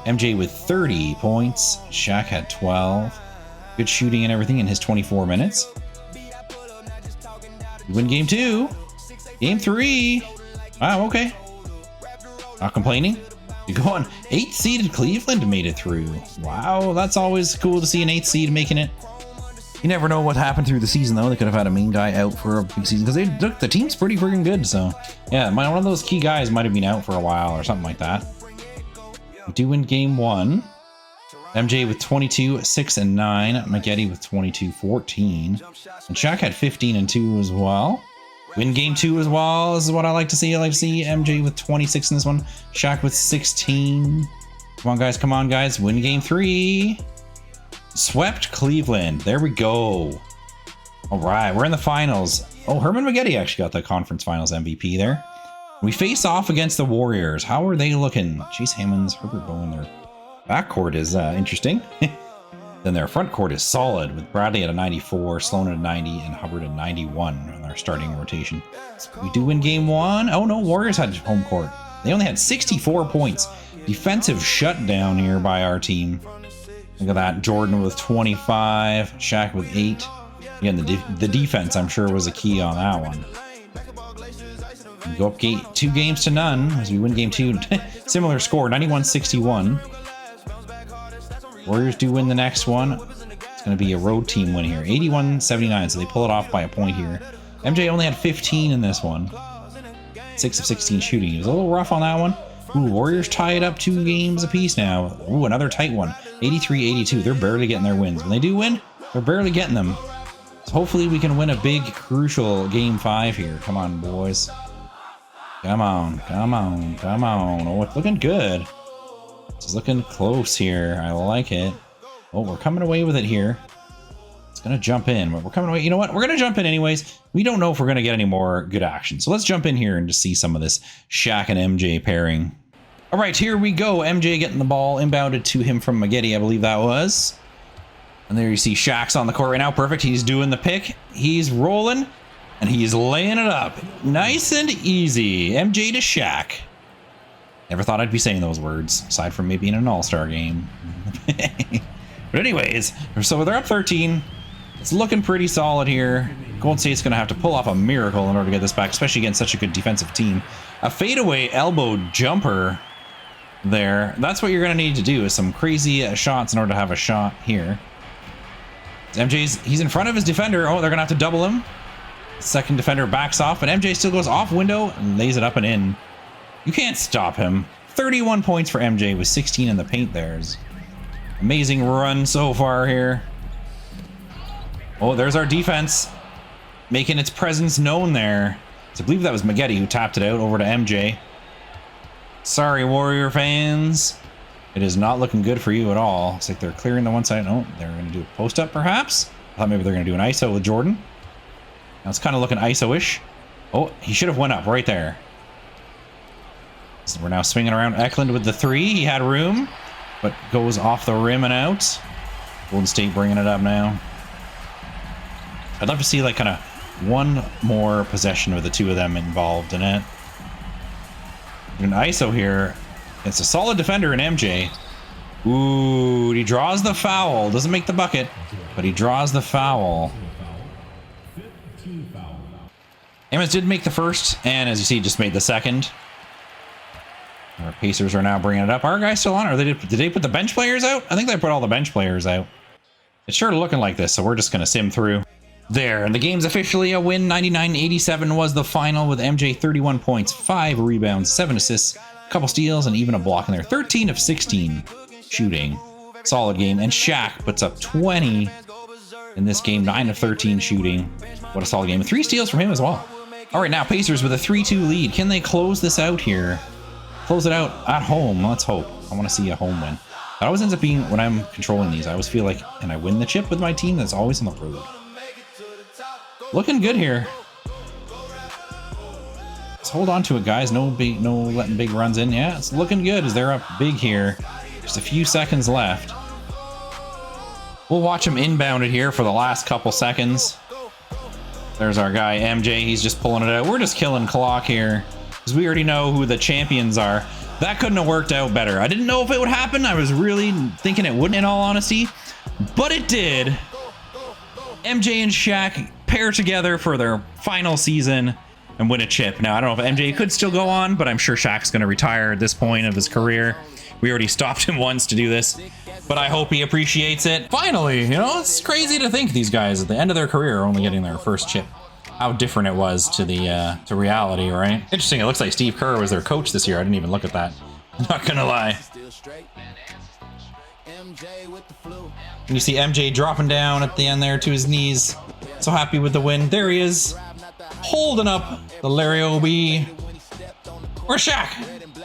MJ with 30 points. Shaq had 12. Good shooting and everything in his 24 minutes. You win game 2. Game 3. Wow, okay. Not complaining. You go on. 8th seeded Cleveland made it through. Wow, that's always cool to see an 8th seed making it. You never know what happened through the season, though. They could have had a main guy out for a big season because the team's pretty freaking good. So, yeah, one of those key guys might have been out for a while or something like that. We do win game 1. MJ with 22, 6 and 9. Maggette with 22, 14. And Shaq had 15 and 2 as well. Win game 2 as well. This is what I like to see. I like to see MJ with 26 in this one. Shaq with 16. Come on, guys. Win game 3. Swept Cleveland. There we go. All right, we're in the finals. Oh, Herman Maggette actually got the conference finals MVP there. We face off against the Warriors. How are they looking? Chase Hammonds, Herbert Bowen. Their backcourt is interesting. Then their front court is solid with Bradley at a 94, Sloan at a 90, and Hubbard at 91 on our starting rotation. So we do win game 1. Oh no, Warriors had home court. They only had 64 points. Defensive shutdown here by our team. Look at that. Jordan with 25, Shaq with 8. Again, the defense, I'm sure, was a key on that one. We go up 2 games to none as we win game 2. Similar score, 91-61. Warriors do win the next one. It's going to be a road team win here. 81-79, so they pull it off by a point here. MJ only had 15 in this one. 6 of 16 shooting. He was a little rough on that one. Ooh, Warriors tie it up 2 games apiece now. Ooh, another tight one. 83-82. They're barely getting their wins. When they do win, they're barely getting them. So hopefully we can win a big, crucial game 5 here. Come on, boys. Come on. Oh, it's looking good. It's looking close here. I like it. Oh, we're coming away with it here. It's going to jump in. We're coming away. You know what? We're going to jump in anyways. We don't know if we're going to get any more good action. So let's jump in here and just see some of this Shaq and MJ pairing. All right, here we go. MJ getting the ball inbounded to him from Maggette, I believe that was. And there you see Shaq's on the court right now. Perfect. He's doing the pick. He's rolling. And he's laying it up. Nice and easy. MJ to Shaq. Never thought I'd be saying those words, aside from maybe in an all-star game. But anyways, so they're up 13. It's looking pretty solid here. Golden State's going to have to pull off a miracle in order to get this back, especially against such a good defensive team. A fadeaway elbow jumper there. That's what you're going to need to do, is some crazy shots in order to have a shot here. He's in front of his defender. Oh, they're going to have to double him. Second defender backs off, but MJ still goes off window and lays it up and in. You can't stop him. 31 points for MJ with 16 in the paint there. Amazing run so far here. Oh, there's our defense making its presence known there. So I believe that was Maggette who tapped it out over to MJ. Sorry, Warrior fans. It is not looking good for you at all. Looks like they're clearing the one side. Oh, they're going to do a post-up perhaps. I thought maybe they're going to do an ISO with Jordan. Now it's kind of looking ISO-ish. Oh, he should have went up right there. So we're now swinging around Eklund with the 3. He had room, but goes off the rim and out. Golden State bringing it up now. I'd love to see like kind of one more possession with the two of them involved in it. An ISO here. It's a solid defender in MJ. Ooh, he draws the foul. Doesn't make the bucket, but he draws the foul. Amos did make the first, and as you see, just made the second. Our Pacers are now bringing it up. Our guys still on, or did they put the bench players out? I think they put all the bench players out. It's sure looking like this, so we're just going to sim through. There, and the game's officially a win. 99-87 was the final, with MJ 31 points, 5 rebounds, 7 assists, a couple steals, and even a block in there. 13 of 16 shooting. Solid game. And Shaq puts up 20 in this game, 9 of 13 shooting. What a solid game. 3 steals from him as well. All right, now Pacers with a 3-2 lead. Can they close this out here? Close it out at home. Let's hope. I want to see a home win. That always ends up being when I'm controlling these. I always feel like, and I win the chip with my team, that's always on the road. Looking good here. Let's hold on to it, guys. No letting big runs in. Yeah, it's looking good as they're up big here. Just a few seconds left. We'll watch him inbound it here for the last couple seconds. There's our guy, MJ. He's just pulling it out. We're just killing clock here because we already know who the champions are. That couldn't have worked out better. I didn't know if it would happen. I was really thinking it wouldn't, in all honesty, but it did. MJ and Shaq pair together for their final season and win a chip. Now, I don't know if MJ could still go on, but I'm sure Shaq's going to retire at this point of his career. We already stopped him once to do this, but I hope he appreciates it. Finally, you know, it's crazy to think these guys at the end of their career are only getting their first chip. How different it was to the to reality, right? Interesting. It looks like Steve Kerr was their coach this year. I didn't even look at that. I'm not gonna lie. And you see MJ dropping down at the end there to his knees. So happy with the win. There he is, holding up the Larry O.B. Where's Shaq?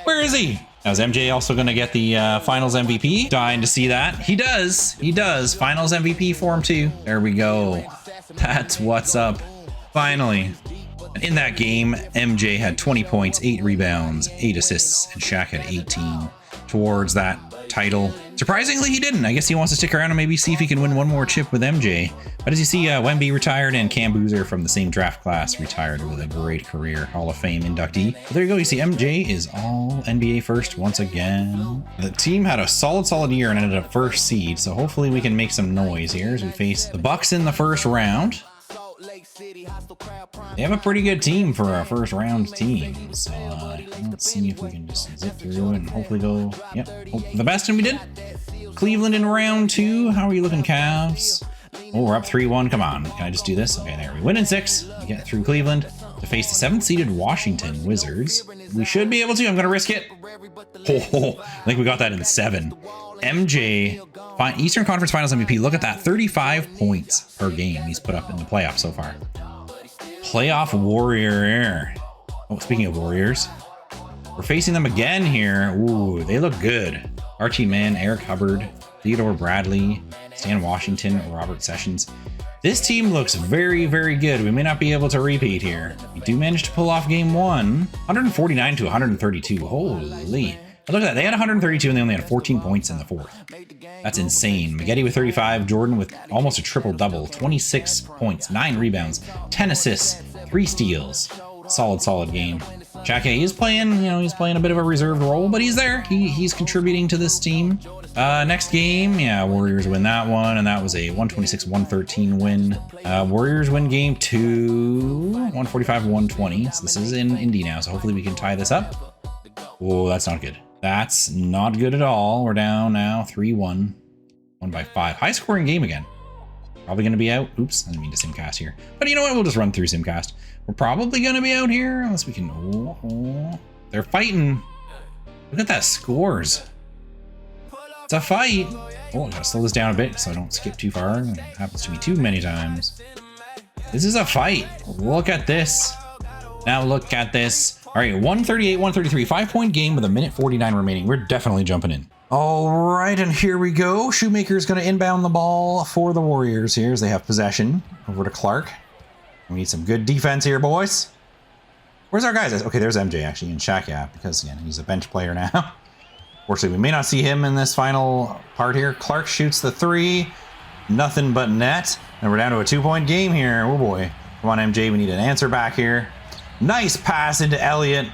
Where is he? Now, is MJ also going to get the Finals MVP? Dying to see that. He does. He does. Finals MVP for him too. There we go. That's what's up. Finally. In that game, MJ had 20 points, 8 rebounds, 8 assists, and Shaq had 18 towards that title. Surprisingly, he didn't. I guess he wants to stick around and maybe see if he can win one more chip with MJ. But as you see, Wemby retired and Cam Boozer from the same draft class retired with a great career, Hall of Fame inductee. But there you go. You see MJ is all NBA first once again. The team had a solid year and ended up first seed. So hopefully we can make some noise here as we face the Bucks in the first round. They have a pretty good team for a first round team, so let's see if we can just zip through and hopefully go, yep, hope for the best, and we did. Cleveland in round 2. How are you looking, Cavs? Oh, we're up 3-1. Come on, can I just do this? Okay, there we win in 6. We get through Cleveland to face the 7th seeded Washington Wizards. We should be able to. I'm gonna risk it. Oh, I think we got that in 7. MJ, Eastern Conference Finals MVP. Look at that, 35 points per game he's put up in the playoffs so far. Playoff warrior. Oh, speaking of Warriors, we're facing them again here. Ooh, they look good. Archie Mann, Eric Hubbard, Theodore Bradley, Stan Washington, Robert Sessions. This team looks very good. We may not be able to repeat here. We do manage to pull off game 1, 149 to 132. Holy. But look at that. They had 132 and they only had 14 points in the 4th. That's insane. Maggette with 35, Jordan with almost a triple-double, 26 points, 9 rebounds, 10 assists, 3 steals. Solid game. Shaq, he's playing, you know, he's playing a bit of a reserved role, but he's there. He's contributing to this team. Next game, yeah, Warriors win that one, and that was a 126-113 win. Warriors win game 2, 145-120. So this is in Indy now, so hopefully we can tie this up. Oh, that's not good. That's not good at all. We're down now 3-1. Won by 5. High scoring game again. Probably going to be out. Oops, I didn't mean to simcast here. But you know what? We'll just run through simcast. We're probably going to be out here unless we can. Oh, they're fighting. Look at that scores. It's a fight. Oh, I gotta slow this down a bit so I don't skip too far. It happens to me too many times. This is a fight. Look at this. Now look at this. All right, 138-133, 5-point game with a minute 49 remaining. We're definitely jumping in. All right, and here we go. Shoemaker's going to inbound the ball for the Warriors here as they have possession. Over to Clark. We need some good defense here, boys. Where's our guys? Okay, there's MJ actually, and Shaq, yeah, because again, he's a bench player now. Fortunately, we may not see him in this final part here. Clark shoots the 3. Nothing but net. And we're down to a 2-point game here. Oh boy. Come on, MJ, we need an answer back here. Nice pass into Elliott.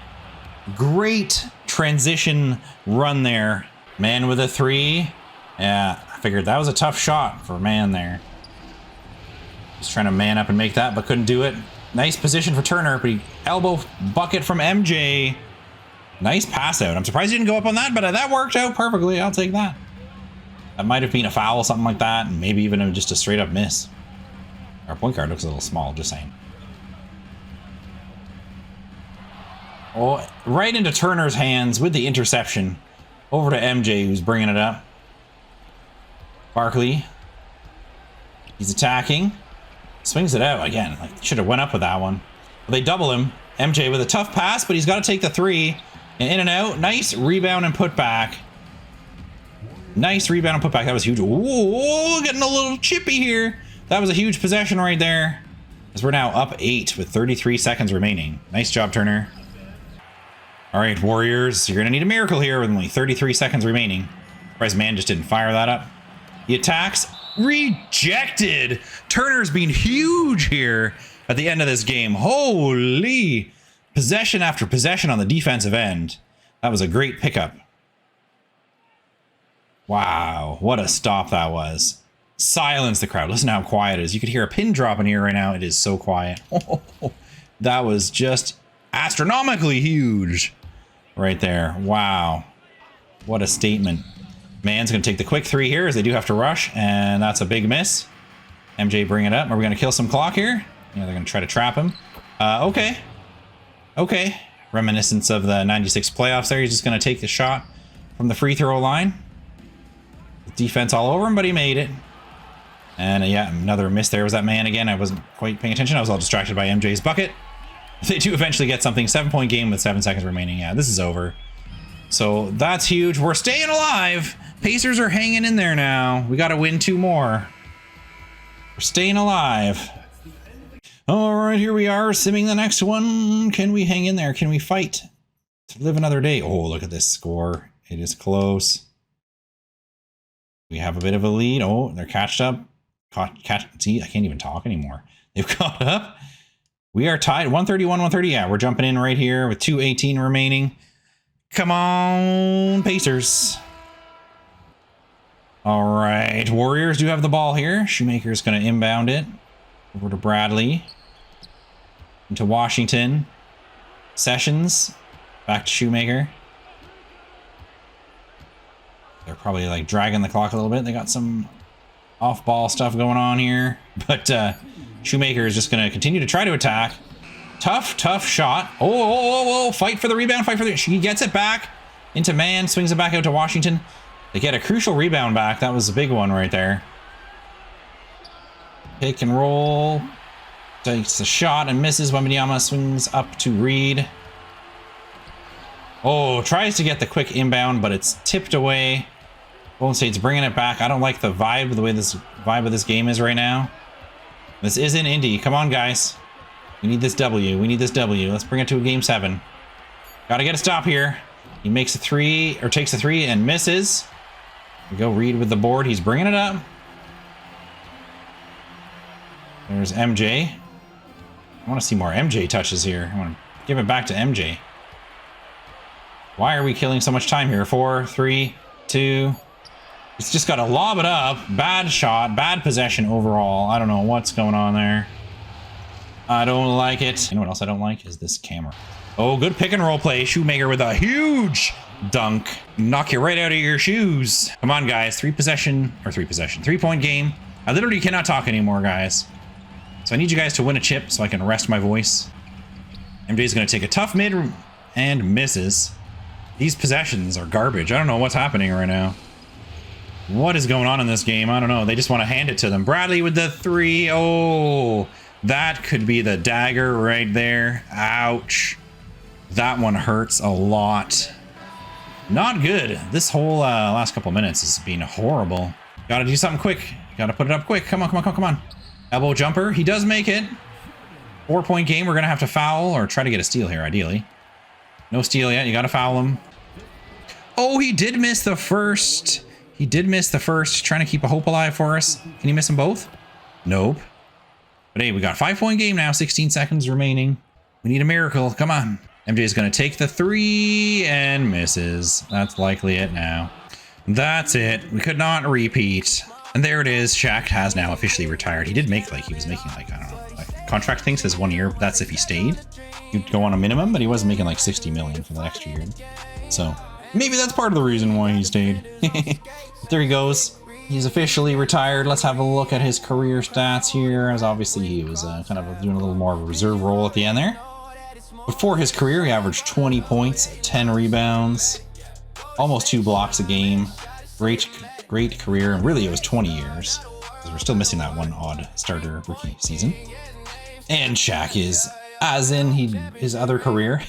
Great transition run there. Man with a 3. Yeah, I figured that was a tough shot for man there. Just trying to man up and make that, but couldn't do it. Nice position for Turner, but he elbow bucket from MJ. Nice pass out. I'm surprised he didn't go up on that, but that worked out perfectly. I'll take that. That might have been a foul, something like that, and maybe even just a straight up miss. Our point guard looks a little small, just saying. Oh, right into Turner's hands with the interception. Over to MJ, who's bringing it up. Barkley. He's attacking. Swings it out again. Like, should have went up with that one. Well, they double him. MJ with a tough pass, but he's got to take the 3. And in and out. Nice rebound and put back. Nice rebound and put back. That was huge. Whoa, getting a little chippy here. That was a huge possession right there. As we're now up 8 with 33 seconds remaining. Nice job, Turner. All right, Warriors, you're going to need a miracle here with only 33 seconds remaining. Surprised man just didn't fire that up. He attacks. Rejected. Turner's been huge here at the end of this game. Holy. Possession after possession on the defensive end. That was a great pickup. Wow, what a stop that was. Silence the crowd. Listen how quiet it is. You could hear a pin drop in here right now. It is so quiet. That was just astronomically huge right there. Wow. What a statement. Man's going to take the quick 3 here as they do have to rush, and that's a big miss. MJ bring it up. Are we going to kill some clock here? Yeah, they're going to try to trap him. Okay. Okay. Reminiscence of the 96 playoffs there. He's just going to take the shot from the free throw line. Defense all over him, but he made it. And yeah, another miss there. Was that man again? I wasn't quite paying attention. I was all distracted by MJ's bucket. They do eventually get something. 7-point game with 7 seconds remaining. Yeah, this is over. So that's huge. We're staying alive. Pacers are hanging in there now. We got to win 2 more. We're staying alive. All right, here we are. Simming the next one. Can we hang in there? Can we fight to live another day? Oh, look at this score. It is close. We have a bit of a lead. Oh, they're catched up. See, I can't even talk anymore. They've caught up. We are tied. 131-130. Yeah, we're jumping in right here with 2:18 remaining. Come on, Pacers. All right, Warriors do have the ball here. Shoemaker's going to inbound it over to Bradley. Into Washington. Sessions. Back to Shoemaker. They're probably like dragging the clock a little bit. They got some off-ball stuff going on here. But Shoemaker is just going to continue to try to attack. Tough shot. Oh, fight for the rebound. She gets it back into man. Swings it back out to Washington. They get a crucial rebound back. That was a big one right there. Pick and roll. Takes a shot and misses. Wembanyama swings up to Reed. Oh, tries to get the quick inbound, but it's tipped away. Golden State's bringing it back. I don't like the vibe, the way this vibe of this game is right now. This isn't Indy. Come on, guys. We need this W. We need this W. Let's bring it to a game 7. Got to get a stop here. He makes a 3, or takes a 3 and misses. We go Reed with the board. He's bringing it up. There's MJ. I want to see more MJ touches here. I want to give it back to MJ. Why are we killing so much time here? 4, 3, 2. It's just got to lob it up. Bad shot. Bad possession overall. I don't know what's going on there. I don't like it. You know what else I don't like? Is this camera. Oh, good pick and roll play. Shoemaker with a huge dunk. Knock you right out of your shoes. Come on, guys. 3-point game. I literally cannot talk anymore, guys. So I need you guys to win a chip so I can rest my voice. MJ's going to take a tough mid and misses. These possessions are garbage. I don't know what's happening right now. What is going on in this game? I don't know. They just want to hand it to them. Bradley with the 3. Oh, that could be the dagger right there. Ouch. That one hurts a lot. Not good. This whole last couple minutes has been horrible. Got to do something quick. Got to put it up quick. Come on. Elbow jumper. He does make it. 4-point game. We're going to have to foul or try to get a steal here, ideally. No steal yet. You got to foul him. Oh, he did miss the first. He did miss the first. Trying to keep a hope alive for us. Can you miss them both? Nope. But hey, we got a 5-point game now. 16 seconds remaining. We need a miracle. Come on. MJ is going to take the 3 and misses. That's likely it now. That's it. We could not repeat. And there it is. Shaq has now officially retired. He did make like, he was making like, I don't know, like contract thing says 1 year, but that's if he stayed. He'd go on a minimum, but he wasn't making like 60 million for the next year. So maybe that's part of the reason why he stayed. There he goes. He's officially retired. Let's have a look at his career stats here, as obviously he was kind of doing a little more of a reserve role at the end there. Before his career, he averaged 20 points, 10 rebounds, almost 2 blocks a game. Great career. And really, it was 20 years, because we're still missing that one odd starter rookie season. And Shaq is, as in his other career,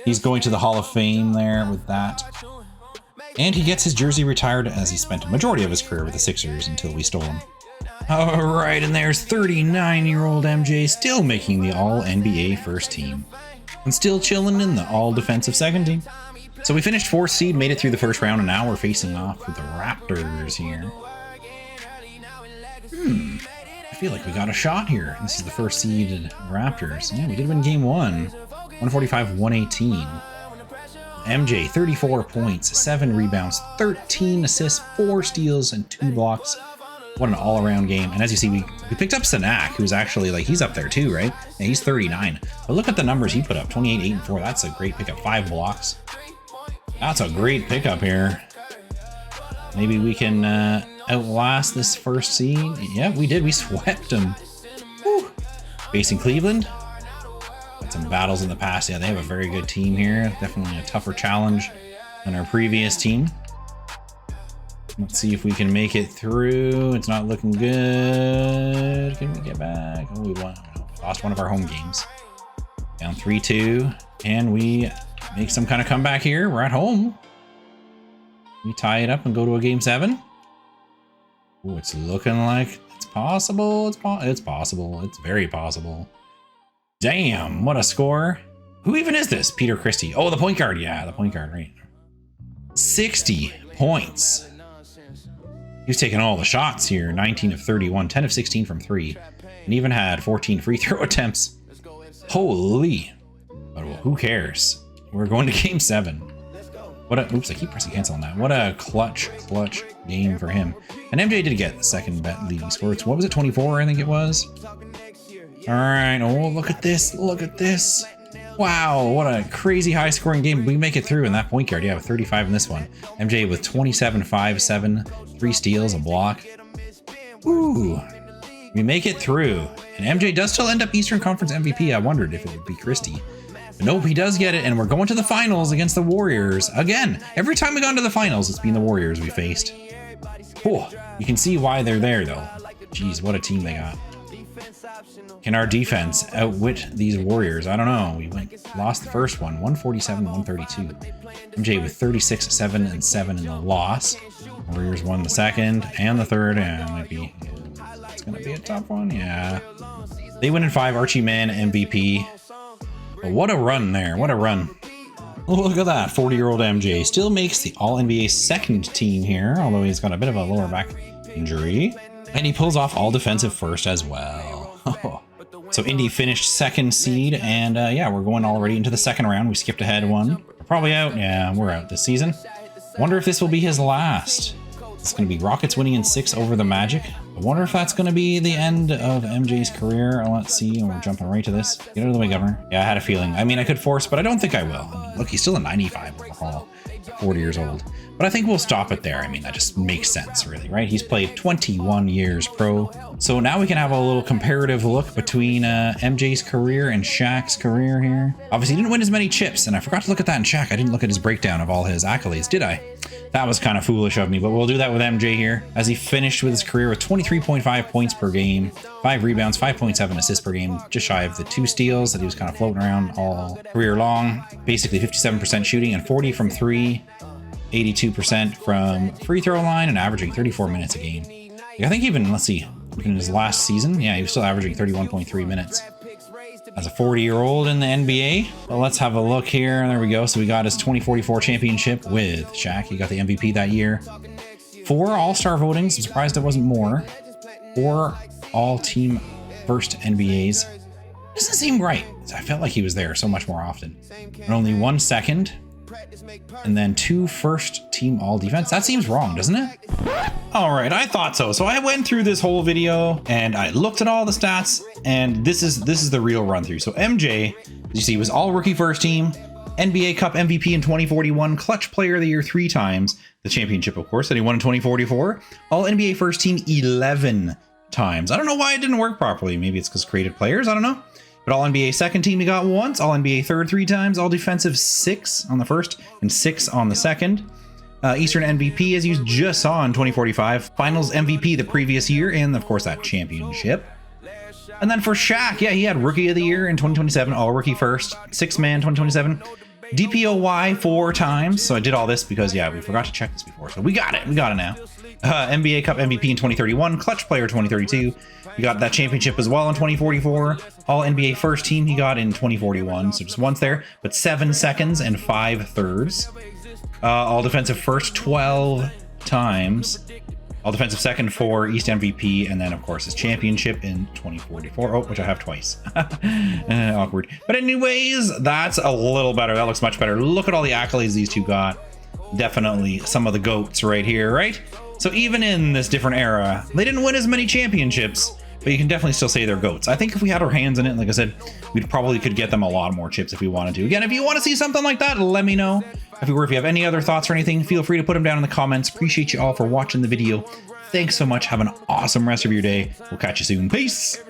he's going to the Hall of Fame there with that. And he gets his jersey retired, as he spent a majority of his career with the Sixers until we stole him. All right, and there's 39-year-old MJ still making the All-NBA first team. And still chilling in the all-defensive second team. So we finished 4th seed, made it through the first round, and now we're facing off with the Raptors here. I feel like we got a shot here. This is the first seeded Raptors. Yeah, we did win game 1. 145-118. MJ, 34 points, 7 rebounds, 13 assists, 4 steals, and 2 blocks. What an all-around game. And as you see, we picked up Sanak, who's actually, like, he's up there too, right? Yeah, he's 39. But look at the numbers he put up. 28, 8, and 4. That's a great pickup. 5 blocks. That's a great pickup here. Maybe we can outlast this first seed. Yeah, we did. We swept them. Whew. Facing Cleveland. Had some battles in the past. Yeah, they have a very good team here. Definitely a tougher challenge than our previous team. Let's see if we can make it through. It's not looking good. Can we get back? Oh, we lost one of our home games. Down 3-2. And we make some kind of comeback here. We're at home. We tie it up and go to a game 7. Oh, it's looking like it's possible. It's possible. It's very possible. Damn, what a score. Who even is this? Peter Christie. Oh, the point guard. Yeah, the point guard, right. 60 points. He's taking all the shots here. 19 of 31, 10 of 16 from 3, and even had 14 free throw attempts. Holy. But who cares? We're going to game 7. What a, oops, I keep pressing cancel on that. What a clutch game for him. And MJ did get the second leading scorer. What was it, 24, I think it was? All right, oh, look at this. Look at this. Wow, what a crazy high scoring game. We make it through in that point guard. Yeah, with 35 in this one. MJ with 27, 5, 7, 3 steals, a block. Ooh, we make it through. And MJ does still end up Eastern Conference MVP. I wondered if it would be Christie. But nope, he does get it, and we're going to the finals against the Warriors. Again, every time we got into the finals, it's been the Warriors we faced. Oh, you can see why they're there, though. Jeez, what a team they got. Can our defense outwit these Warriors? I don't know. We lost the first one, 147-132. MJ with 36, 7, and 7 in the loss. Warriors won the second and the third, and it's gonna be a tough one. Yeah, they win in 5. Archie Mann MVP. But what a run there! What a run! Look at that, 40-year-old MJ still makes the All-NBA second team here, although he's got a bit of a lower back injury, and he pulls off All Defensive first as well. So Indy finished 2nd seed, and yeah, we're going already into the second round. We skipped ahead one. We're probably out. Yeah, we're out this season. Wonder if this will be his last. It's going to be Rockets winning in 6 over the Magic. I wonder if that's going to be the end of MJ's career. Let's see. We're jumping right to this. Get out of the way, Governor. Yeah, I had a feeling. I mean, I could force, but I don't think I will. I mean, look, he's still a 95 overall, 40 years old. But I think we'll stop it there. I mean, that just makes sense, really, right? He's played 21 years pro. So now we can have a little comparative look between MJ's career and Shaq's career here. Obviously, he didn't win as many chips, and I forgot to look at that in Shaq. I didn't look at his breakdown of all his accolades, did I? That was kind of foolish of me, but we'll do that with MJ here, as he finished with his career with 23.5 points per game, 5 rebounds, 5.7 assists per game, just shy of the 2 steals that he was kind of floating around all career long. Basically 57% shooting and 40 from 3, 82% from free throw line, and averaging 34 minutes a game. I think even, let's see, in his last season, yeah, he was still averaging 31.3 minutes. as a 40-year-old in the NBA. Well, let's have a look here. There we go. So we got his 2044 championship with Shaq. He got the MVP that year. 4 All-Star votings. I'm surprised it wasn't more. 4 all-team first NBAs. Doesn't seem right. I felt like he was there so much more often. And only 1 second. And then 2 first team all defense. That seems wrong, doesn't it? All right, I thought so. So I went through this whole video and I looked at all the stats, and this is the real run through. So MJ, as you see, was all rookie first team, NBA Cup MVP in 2041, clutch player of the year 3 times, the championship, of course, that he won in 2044, all NBA first team 11 times. I don't know why it didn't work properly. Maybe it's because created players. I don't know. But all NBA second team he got once, all NBA third 3 times, all defensive 6 on the first and 6 on the second. Eastern MVP, as you just saw in 2045, Finals MVP the previous year, and of course that championship. And then for Shaq, yeah, he had Rookie of the Year in 2027, all rookie first, 6-man 2027, DPOY 4 times. So I did all this because, yeah, we forgot to check this before, so we got it now. NBA Cup MVP in 2031, clutch player 2032. He got that championship as well in 2044. All NBA first team he got in 2041, so just once there, but 7 seconds and 5 thirds. All defensive first 12 times. All defensive second for East MVP, and then of course his championship in 2044. Oh, which I have twice. Awkward. But anyways, that's a little better. That looks much better. Look at all the accolades these two got. Definitely some of the GOATs right here, right? So even in this different era, they didn't win as many championships, but you can definitely still say they're GOATs. I think if we had our hands in it, like I said, we probably could get them a lot more chips if we wanted to. Again, if you want to see something like that, let me know. If you have any other thoughts or anything, feel free to put them down in the comments. Appreciate you all for watching the video. Thanks so much. Have an awesome rest of your day. We'll catch you soon. Peace.